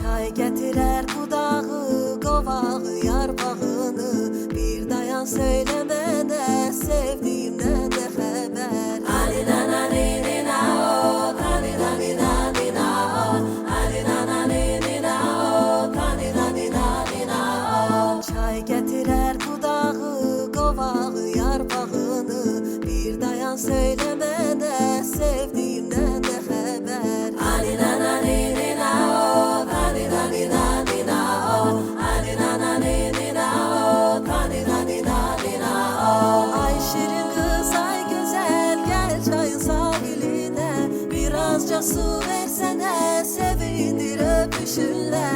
Çay getirer kudağı, kovağı, yarpağını. Bir dayan söylemene, sevdiğimden de haber. Çay getirer kudağı, kovağı, yarpağını. Bir dayan söylemene, sevdiğimden de haber. Ay şirin kız, ay güzel, gel çayın sahiline. Birazca su versene, sevindir öpüşünle.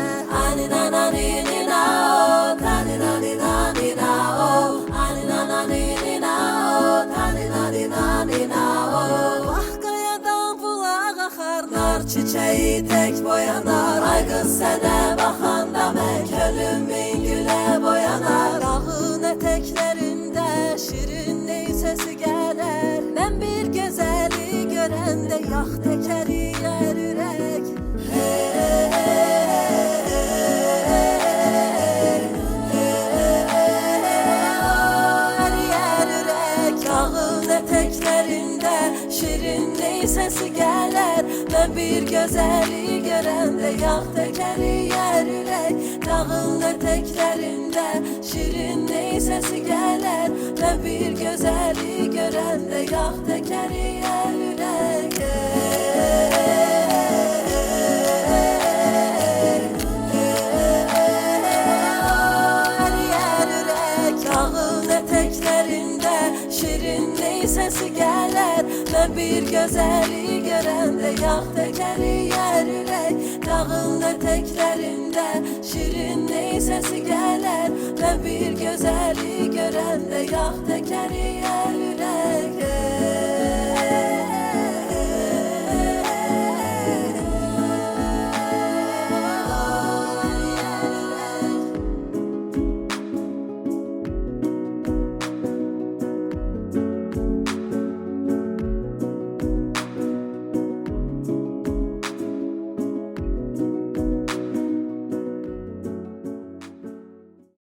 Vah kayadan bulağa akar, nar çiçeği tek boyanar. Ay kız sene bakanda mən könlümün güle boyanar. Dağın eteklerinde şirin ney sesi gelir. Ben bir güzeli görende yak tekeri yer ürek. Dağın eteklerinde şirin ney sesi gelir. Ben bir güzeli görende yak tekeri yer ürek. Dağın eteklerinde şirin ney sesi gelir. Ben bir güzeli görende yak tekeri yer ürek. Dağın eteklerinde şirin ney sesi gelir. Ben bir güzeli görende yak tekeri yer ürek. Dağın eteklerinde şirin ney sesi gelir. Ben bir güzeli görende yak tekeri yer ürek.